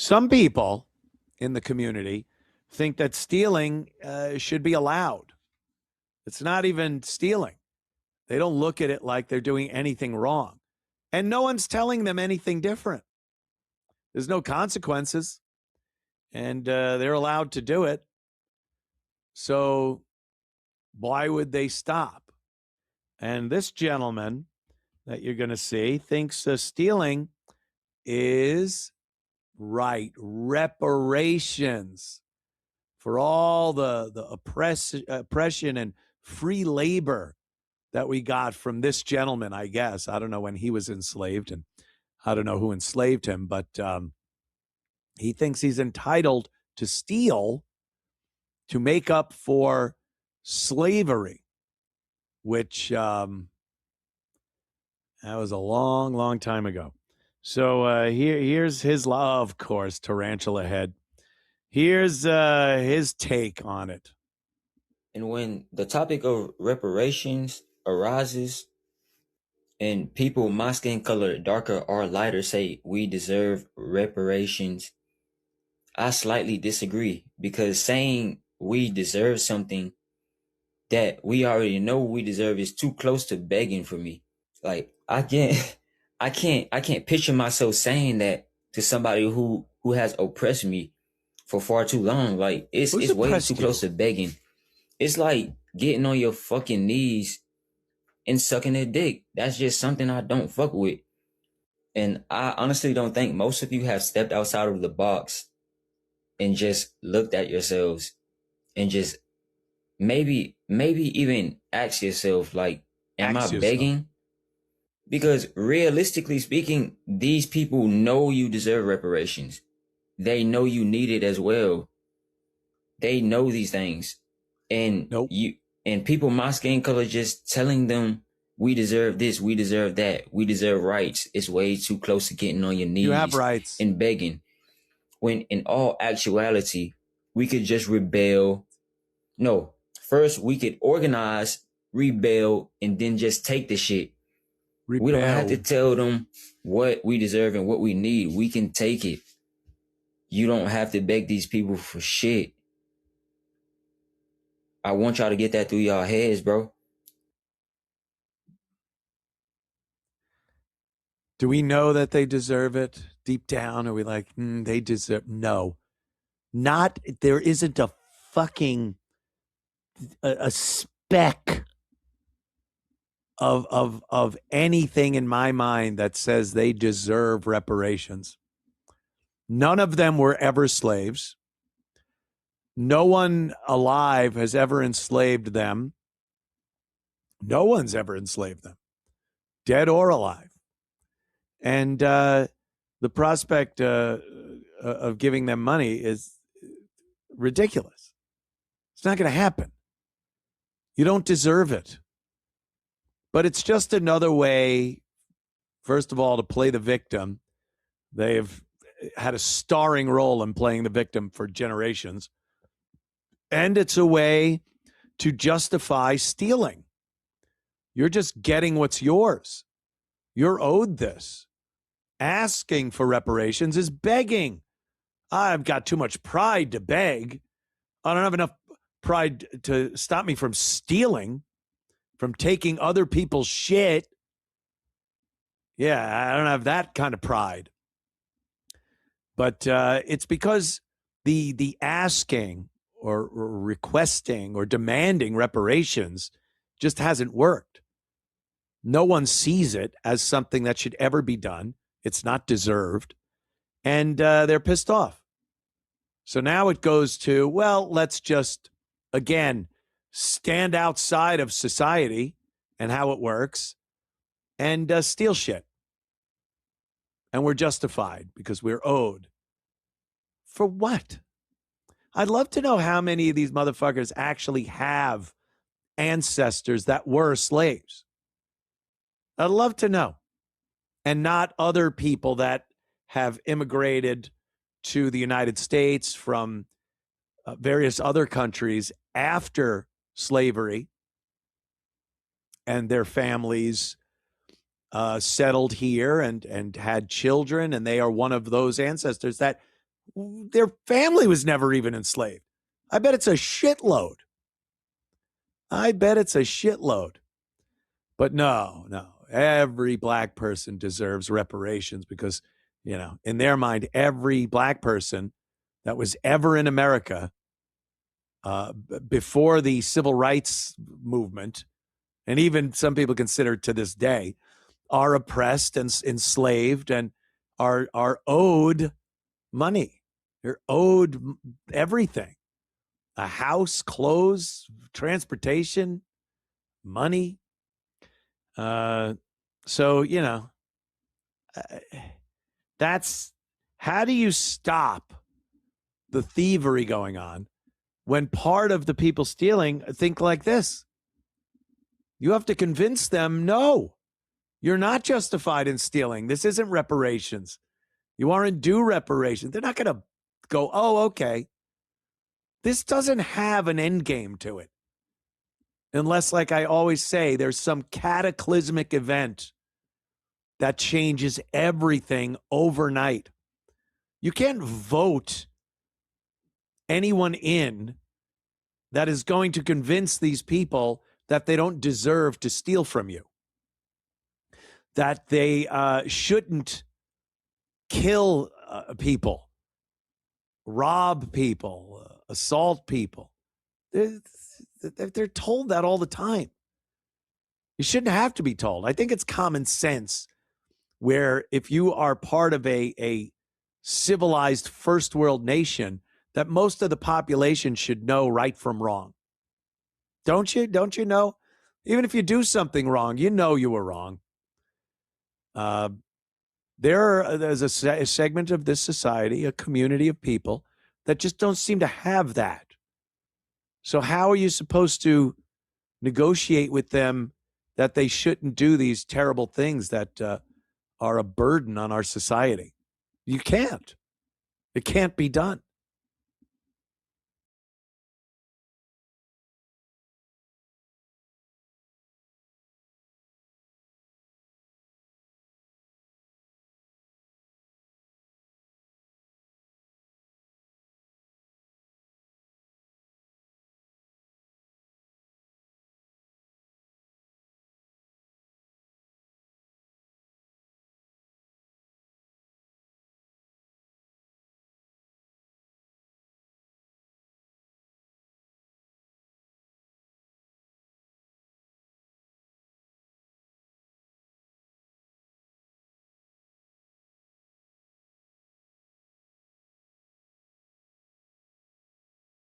Some people in the community think that stealing should be allowed. It's not even stealing. They don't look at it like they're doing anything wrong. And no one's telling them anything different. There's no consequences, and they're allowed to do it. So why would they stop? And this gentleman that you're going to see thinks stealing is right. Reparations for all the oppression and free labor that we got from this gentleman, I guess. I don't know when he was enslaved, and I don't know who enslaved him, but he thinks he's entitled to steal to make up for slavery, which that was a long, long time ago. So here's his law, of course, Tarantula Head. Here's his take on it. And when the topic of reparations arises and people my skin color darker or lighter say we deserve reparations, I slightly disagree, because saying we deserve something that we already know we deserve is too close to begging for me. Like I can't I can't picture myself saying that to somebody who has oppressed me for far too long. Like it's way too close to begging. It's like getting on your fucking knees and sucking a dick. That's just something I don't fuck with. And I honestly don't think most of you have stepped outside of the box and just looked at yourselves and just maybe even ask yourself, like, am I begging? Because realistically speaking, these people know you deserve reparations. They know you need it as well. They know these things. And and people my skin color just telling them we deserve this, we deserve that, we deserve rights. It's way too close to getting on your knees. You have rights. And begging. When in all actuality, we could just rebel. No, first we could organize, rebel, and then just take the shit. Rebel. We don't have to tell them what we deserve and what we need. We can take it. You don't have to beg these people for shit. I want y'all to get that through y'all heads, bro. Do we know that they deserve it deep down? Are we like, they deserve? No, not. There isn't a fucking a speck of anything in my mind that says they deserve reparations. None of them were ever slaves. No one alive has ever enslaved them. No one's ever enslaved them, dead or alive. And the prospect of giving them money is ridiculous. It's not going to happen. You don't deserve it. But it's just another way, first of all, to play the victim. They've had a starring role in playing the victim for generations. And it's a way to justify stealing. You're just getting what's yours. You're owed this. Asking for reparations is begging. I've got too much pride to beg. I don't have enough pride to stop me from stealing, from taking other people's shit. Yeah, I don't have that kind of pride. But it's because the asking or requesting or demanding reparations just hasn't worked. No one sees it as something that should ever be done. It's not deserved. And they're pissed off. So now it goes to, well, let's just, again, stand outside of society and how it works and steal shit. And we're justified because we're owed. For what? I'd love to know how many of these motherfuckers actually have ancestors that were slaves. I'd love to know. And not other people that have immigrated to the United States from various other countries after slavery and their families settled here and had children, and they are one of those ancestors that Their family was never even enslaved. I bet it's a shitload. I bet it's a shitload. But no, every black person deserves reparations because, in their mind, every black person that was ever in America before the civil rights movement, and even some people consider to this day, are oppressed and enslaved and are owed money. They're owed everything: a house, clothes, transportation, money. So that's how do you stop the thievery going on when part of the people stealing think like this? You have to convince them, no, you're not justified in stealing. This isn't reparations. You aren't due reparations. They're not going to go, oh, okay. This doesn't have an end game to it. Unless, like I always say, there's some cataclysmic event that changes everything overnight. You can't vote anyone in that is going to convince these people that they don't deserve to steal from you, that they shouldn't kill people, rob people, assault people. They're told that all the time. You shouldn't have to be told. I think it's common sense where if you are part of a civilized first world nation, that most of the population should know right from wrong. Don't you? Don't you know? Even if you do something wrong, you know you were wrong. There's a segment of this society, a community of people that just don't seem to have that. So how are you supposed to negotiate with them that they shouldn't do these terrible things that are a burden on our society? You can't. It can't be done.